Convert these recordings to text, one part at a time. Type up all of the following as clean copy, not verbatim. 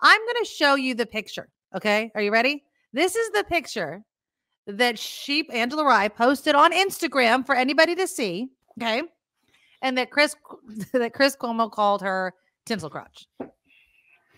I'm going to show you the picture. Okay. Are you ready? This is the picture that Angela Rye posted on Instagram for anybody to see. Okay. And that Chris Cuomo called her tinsel crotch.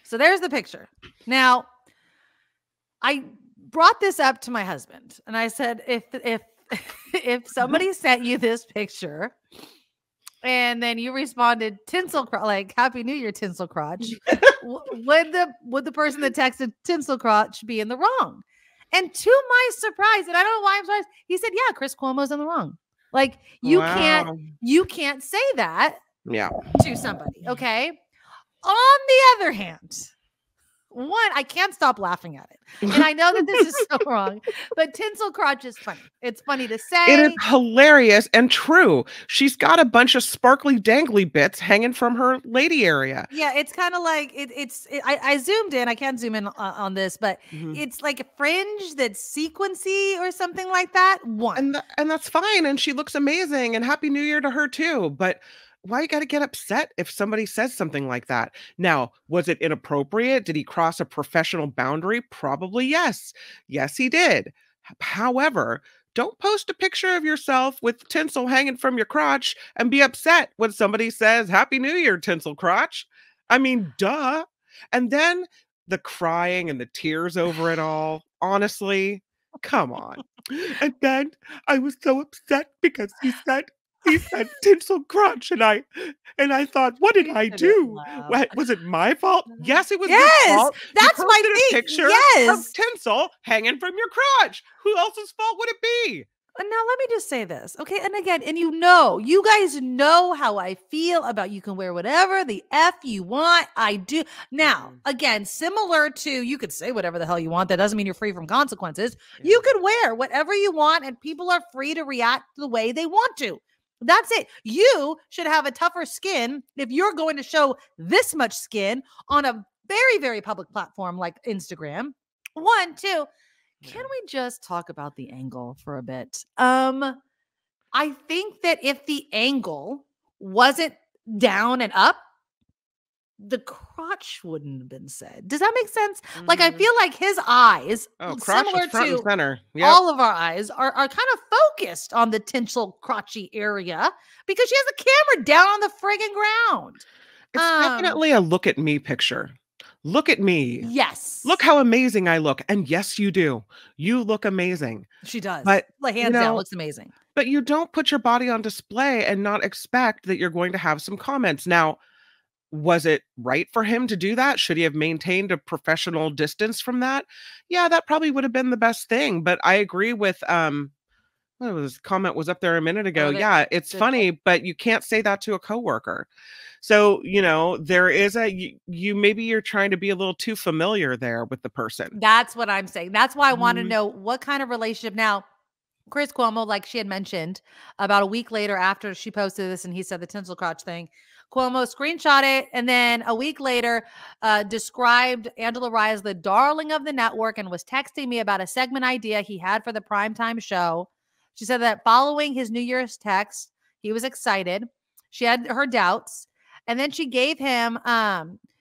So there's the picture. Now, I brought this up to my husband and I said, if somebody sent you this picture and then you responded tinsel crotch, like Happy New Year, tinsel crotch, would the person that texted tinsel crotch be in the wrong? And to my surprise, and I don't know why I'm surprised, he said, yeah, Chris Cuomo's in the wrong. Like you can't say that to somebody. Okay. On the other hand, I can't stop laughing at it. And I know that this is so wrong, but tinsel crotch is funny. It's funny to say. It is hilarious and true. She's got a bunch of sparkly dangly bits hanging from her lady area. Yeah, it's kind of like I zoomed in. I can't zoom in on this, but it's like a fringe that's sequency or something like that. And that's fine. And she looks amazing. And Happy New Year to her too. But why you got to get upset if somebody says something like that? Now, was it inappropriate? Did he cross a professional boundary? Probably yes. Yes, he did. However, don't post a picture of yourself with tinsel hanging from your crotch and be upset when somebody says, Happy New Year, tinsel crotch. I mean, duh. And then the crying and the tears over it all. Honestly, come on. And then I was so upset because he said tinsel crotch, and I thought, what did I do? Was it my fault? Yes, it was your fault. That's my thing. Picture of tinsel hanging from your crotch. Who else's fault would it be? Now let me just say this, okay? And again, and you guys know how I feel about you can wear whatever the F you want. I do. Now, again, similar to you could say whatever the hell you want. That doesn't mean you're free from consequences. You could wear whatever you want, and people are free to react the way they want to. That's it. You should have a tougher skin if you're going to show this much skin on a very, very public platform like Instagram. 1, 2. Can we just talk about the angle for a bit? I think that if the angle wasn't down and up, the crotch wouldn't have been said. Does that make sense? Like, I feel like his eyes, similar to all of our eyes, are kind of focused on the tinsel crotchy area because she has a camera down on the friggin' ground. It's definitely a look at me picture. Look at me. Yes. Look how amazing I look. And yes, you do. You look amazing. She does. But like hands down, looks amazing. But you don't put your body on display and not expect that you're going to have some comments. Now, was it right for him to do that? Should he have maintained a professional distance from that? Yeah, that probably would have been the best thing. But I agree with comment was up there a minute ago. Yeah, it's funny, but you can't say that to a coworker. So, there is maybe you're trying to be a little too familiar there with the person. That's what I'm saying. That's why I want to know what kind of relationship. Now, Chris Cuomo, like she had mentioned, about a week later after she posted this and he said the tinsel crotch thing, Cuomo screenshot it and then a week later described Angela Rye as the darling of the network and was texting me about a segment idea he had for the primetime show. She said that following his New Year's text, he was excited. She had her doubts. And then she gave him,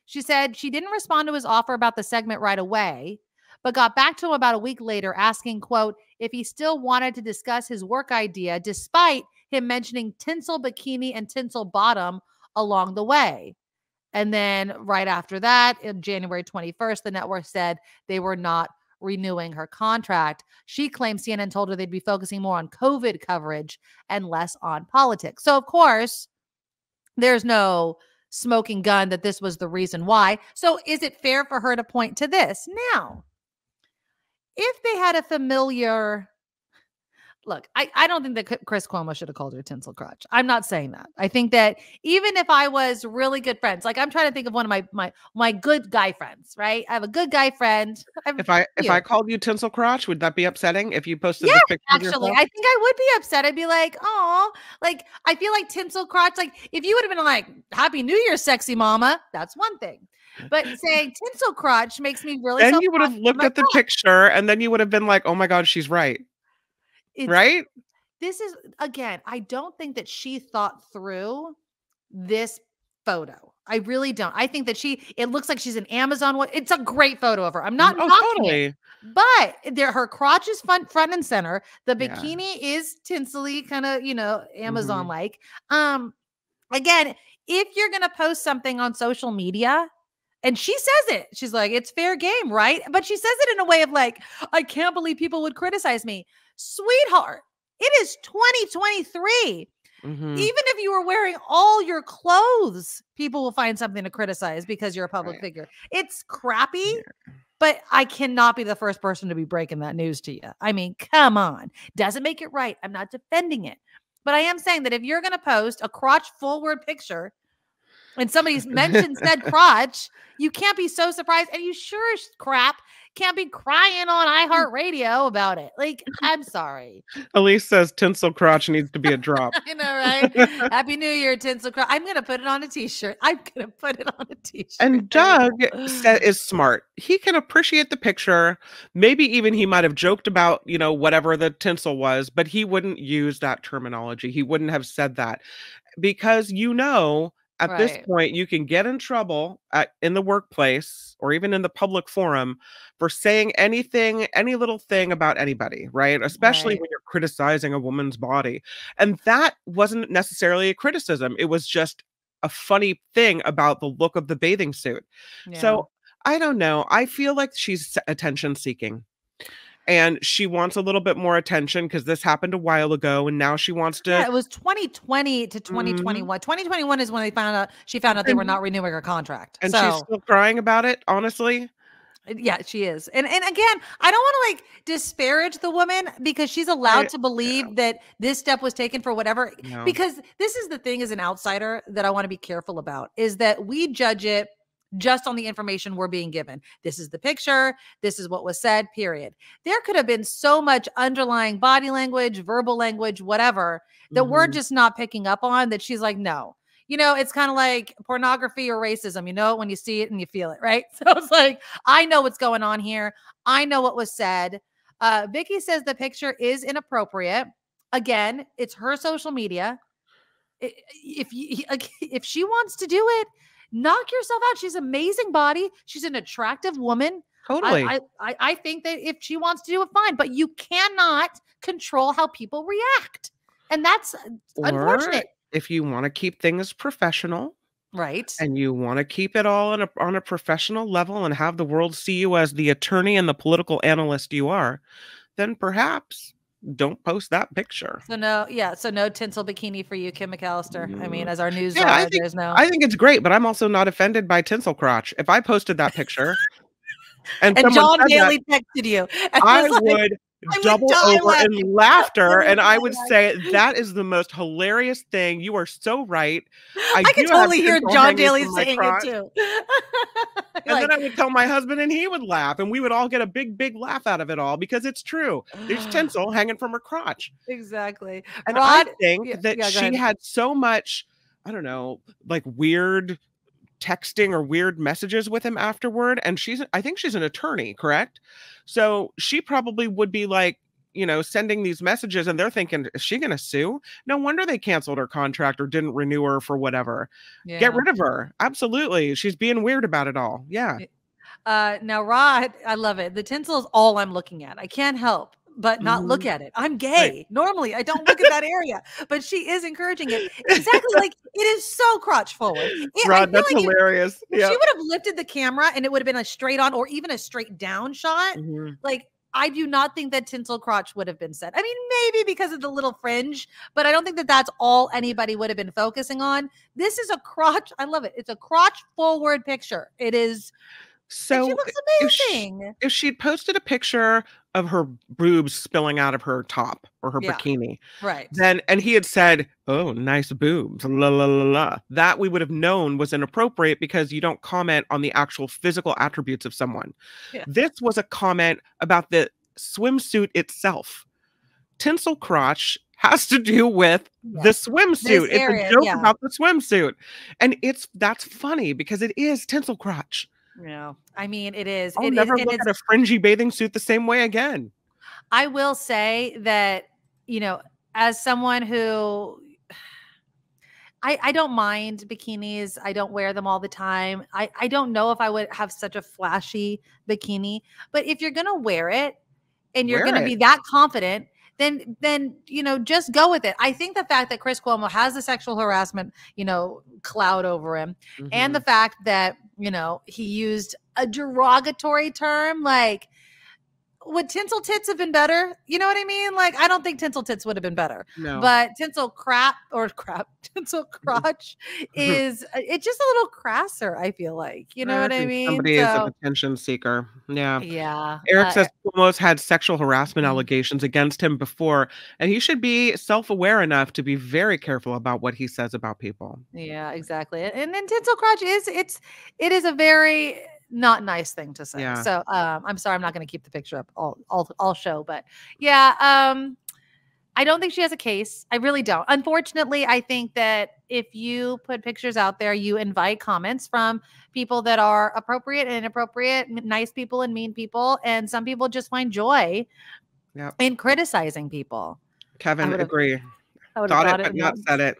she said she didn't respond to his offer about the segment right away, but got back to him about a week later asking, quote, if he still wanted to discuss his work idea, despite him mentioning tinsel bikini and tinsel bottom along the way. And then right after that, in January 21st, the network said they were not renewing her contract. She claimed CNN told her they'd be focusing more on COVID coverage and less on politics. So, of course, there's no smoking gun that this was the reason why. So is it fair for her to point to this? Now, if they had a familiar... Look, I don't think that Chris Cuomo should have called her tinsel crotch. I'm not saying that. I think that even if I was really good friends, like I'm trying to think of one of my good guy friends, right? I have a good guy friend. If I called you tinsel crotch, would that be upsetting if you posted this picture? Actually, I think I would be upset. I'd be like, oh, like I feel like tinsel crotch. Like if you would have been like, Happy New Year, sexy mama, that's one thing. But saying tinsel crotch makes me really. Then you would have looked at the picture, and then you would have been like, oh my God, she's right. Right? This is, again, I don't think that she thought through this photo. I really don't. I think that it looks like she's an Amazon. It's a great photo of her. I'm not Oh, knocking it, totally. but her crotch is front and center. The Yeah. bikini is tinsely, kind of, Amazon Mhm. like. Again, if you're going to post something on social media, and she says it, she's like, it's fair game, right? But she says it in a way of like, I can't believe people would criticize me. Sweetheart, it is 2023. Mhm. Even if you were wearing all your clothes, people will find something to criticize because you're a public Right. figure. It's crappy, Yeah. but I cannot be the first person to be breaking that news to you. I mean, come on. Doesn't make it right. I'm not defending it. But I am saying that if you're going to post a crotch forward picture and somebody's mentioned said crotch, you can't be so surprised. And you sure as crap can't be crying on iHeartRadio about it. Like, I'm sorry. Elise says tinsel crotch needs to be a drop. I know, right? Happy New Year, tinsel crotch. I'm going to put it on a t-shirt. I'm going to put it on a t-shirt. And Doug is smart. He can appreciate the picture. Maybe even he might have joked about, whatever the tinsel was, but he wouldn't use that terminology. He wouldn't have said that because, at this Right. point, you can get in trouble in the workplace or even in the public forum for saying anything, any little thing about anybody, right? Especially Right. when you're criticizing a woman's body. And that wasn't necessarily a criticism. It was just a funny thing about the look of the bathing suit. Yeah. So I don't know. I feel like she's attention seeking and she wants a little bit more attention because this happened a while ago and now she wants to. Yeah, it was 2020 to Mhm. 2021. 2021 is when she found out they were not renewing her contract. And she's So still crying about it, honestly. yeah, she is. And again, I don't want to like disparage the woman because she's allowed to believe that this step was taken for whatever. No. Because this is the thing as an outsider that I want to be careful about is that we judge it just on the information we're being given. This is the picture. This is what was said, period. There could have been so much underlying body language, verbal language, whatever, that we're Mhm. just not picking up on that she's like, no. It's kind of like pornography or racism. You know it when you see it and you feel it, right? So it's like, I know what's going on here. I know what was said. Vicky says the picture is inappropriate. Again, it's her social media. If she wants to do it, knock yourself out. She's an amazing body. She's an attractive woman. Totally. I think that if she wants to do it, fine. But you cannot control how people react, and that's unfortunate. If you want to keep things professional, right? And you want to keep it all on a professional level and have the world see you as the attorney and the political analyst you are, then perhaps don't post that picture. So no tinsel bikini for you, Kim McAllister. I mean, as our news Yeah, there's no. I think it's great, but I'm also not offended by tinsel crotch. If I posted that picture and someone John said Daly that, texted you. I would double die over in laughing. laughter, and I would say that is the most hilarious thing. You are so right. I can totally hear John Daly saying it too. And then I would tell my husband and he would laugh and we would all get a big, big laugh out of it all because it's true. There's tinsel hanging from her crotch. Exactly. And I think that she had so much, I don't know, like weird texting or weird messages with him afterward. And I think she's an attorney, correct? So she probably would be like, sending these messages and they're thinking, is she going to sue? No wonder they canceled her contract or didn't renew her for whatever. Yeah. Get rid of her. Absolutely. She's being weird about it all. Yeah. Now, Rod, I love it. The tinsel is all I'm looking at. I can't help but not look at it. I'm gay. Right. Normally, I don't look at that area, but she is encouraging it. Exactly. Like it is so crotch forward. Rod, that's like hilarious. If she would have lifted the camera and it would have been a straight on or even a straight down shot, like I do not think that tinsel crotch would have been said. I mean, maybe because of the little fringe, but I don't think that that's all anybody would have been focusing on. This is a crotch. I love it. It's a crotch forward picture. It is. So she looks amazing. If she'd posted a picture of her boobs spilling out of her top or her bikini, right? And he had said, "Oh, nice boobs," la la la la, that we would have known was inappropriate because you don't comment on the actual physical attributes of someone. Yeah. This was a comment about the swimsuit itself. Tinsel crotch has to do with the swimsuit. It's a joke about the swimsuit, and that's funny because it is tinsel crotch. Yeah, I mean, it is. I'll never look at a fringy bathing suit the same way again. I will say that, as someone who I don't mind bikinis. I don't wear them all the time. I don't know if I would have such a flashy bikini, but if you're gonna wear it and you're Wear gonna it. be that confident, then just go with it. I think the fact that Chris Cuomo has the sexual harassment, cloud over him, and the Mhm. fact that, he used a derogatory term like, would tinsel tits have been better? You know what I mean? Like, I don't think tinsel tits would have been better, No. but tinsel crotch it's just a little crasser, I feel like. You know I what I think mean? somebody is an So, attention seeker. Yeah. yeah. Eric says Cuomo's had sexual harassment Mhm. allegations against him before, and he should be self-aware enough to be very careful about what he says about people. Yeah, exactly. And then tinsel crotch it is a very not nice thing to say. Yeah. So, I'm sorry, I'm not going to keep the picture up all show, but yeah, I don't think she has a case. I really don't. Unfortunately, I think that if you put pictures out there, you invite comments from people that are appropriate and inappropriate, nice people and mean people, and some people just find joy Yep. in criticizing people. I Kevin, would have agree. I would have Thought it, thought it but and not not. said it.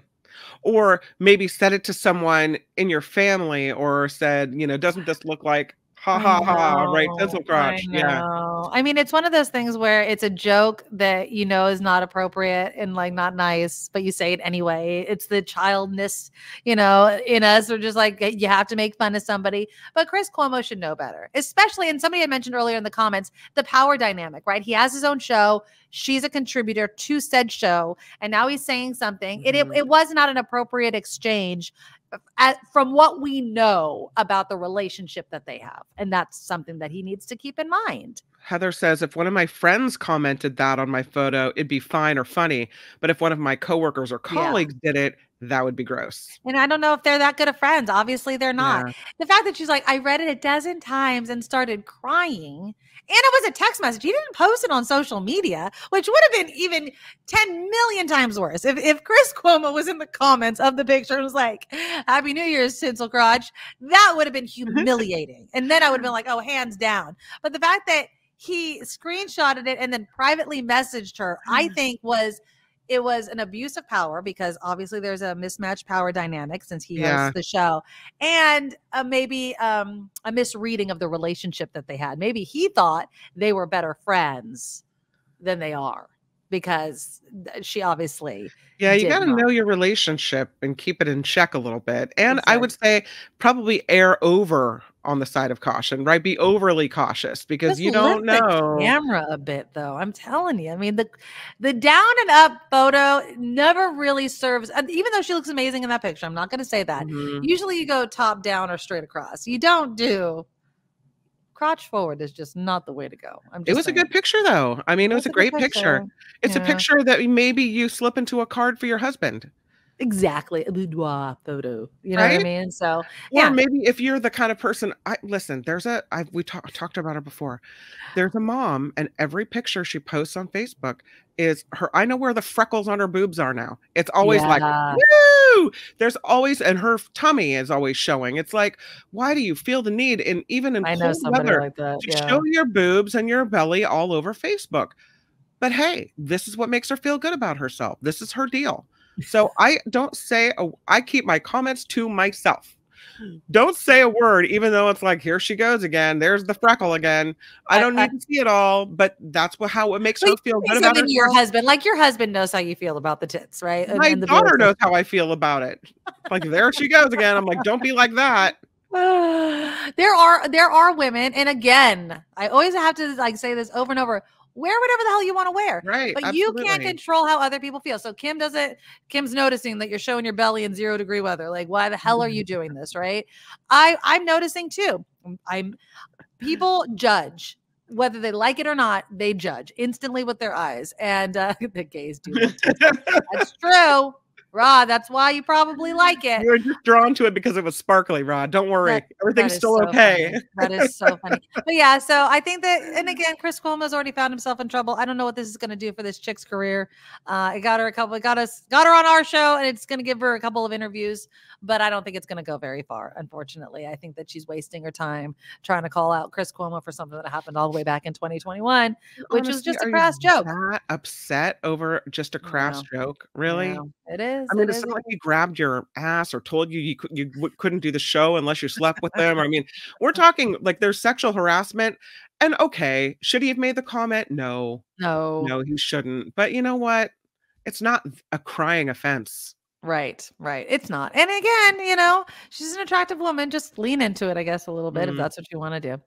Or maybe said it to someone in your family or said, "Doesn't this look like ha I ha ha, right? know. Pencil I crotch." Yeah. know. I mean, it's one of those things where it's a joke that is not appropriate and like not nice, but you say it anyway. It's the childness, in us. We're just like, you have to make fun of somebody. But Chris Cuomo should know better, especially, and somebody had mentioned earlier in the comments, the power dynamic, right? He has his own show. She's a contributor to said show. And now he's saying something. Mhm. It was not an appropriate exchange from what we know about the relationship that they have. And that's something that he needs to keep in mind. Heather says, if one of my friends commented that on my photo, it'd be fine or funny. But if one of my coworkers or Yeah. colleagues did it, that would be gross. And I don't know if they're that good of friends. Obviously, they're not. Yeah. The fact that she's like, I read it a dozen times and started crying. And it was a text message. He didn't post it on social media, which would have been even 10 million times worse. If Chris Cuomo was in the comments of the picture and was like, Happy New Year's, tinsel crotch, that would have been humiliating. And then I would have been like, oh, hands down. But the fact that he screenshotted it and then privately messaged her, I think it was an abuse of power because obviously there's a mismatched power dynamic since he hosts Yeah. the show, and maybe a misreading of the relationship that they had. Maybe he thought they were better friends than they are because she obviously Yeah, you did gotta not. know your relationship and keep it in check a little bit. And I would Exactly. say probably err over on the side of caution, right? Be overly cautious because Just you lift don't the know. camera a bit, though. I'm telling you. I mean, the down and up photo never really serves. And even though she looks amazing in that picture, I'm not going to say that. Mhm. Usually, you go top down or straight across. You don't do crotch forward. Is just not the way to go. I'm It just was a good saying. picture, though. I mean, it was That's a a good great picture. picture. It's a Yeah, picture that maybe you slip into a card for your husband, exactly. A boudoir photo. You know what I right? mean? So Or yeah, maybe if you're the kind of person I listen, we talked about her before. There's a mom, and every picture she posts on Facebook is her I know where the freckles on her boobs are now. It's always like, yeah. "Woo!" There's always and her tummy is always showing. It's like, why do you feel the need even in I know cold somebody weather like that. to show Yeah. your boobs and your belly all over Facebook? But hey, this is what makes her feel good about herself. This is her deal. So I don't say I keep my comments to myself. Don't say a word, even though it's like, here she goes again. There's the freckle again. I don't I need to see it all, but that's how it makes Well, you her feel say good about something to your herself. husband, like your husband knows how you feel about the tits, right? My And the daughter boobs. knows how I feel about it. Like, there she goes again. I'm like, don't be like that. There are women, and again, I always have to like say this over and over. Wear whatever the hell you want to wear, Right. but you can't Absolutely. control how other people feel. So Kim's noticing that you're showing your belly in 0-degree weather. Like, why the hell are you doing this, right? I'm noticing too. I'm People judge whether they like it or not. They judge instantly with their eyes, and the gays do love tinsel. That's true, Rod. That's why you probably like it. You're just drawn to it because it was sparkly, Rod. Don't worry. That Everything's is still so okay. funny. That is so funny. But yeah, so I think that, and again, Chris Cuomo's already found himself in trouble. I don't know what this is going to do for this chick's career. It got her got her on our show, and it's going to give her a couple of interviews, but I don't think it's going to go very far. Unfortunately, I think that she's wasting her time trying to call out Chris Cuomo for something that happened all the way back in 2021, which was Honestly, just a are you crass joke. that upset over just a crass Yeah, joke? yeah, Really? it is. is. I mean, It it's is. not like he grabbed your ass or told you couldn't do the show unless you slept with them. I mean, we're talking like there's sexual harassment, and okay, should he have made the comment? No. No. No, he shouldn't. But you know what? It's not a crying offense. Right, right. It's not. And again, she's an attractive woman. Just lean into it, I guess, a little bit if Mm. that's what you want to do.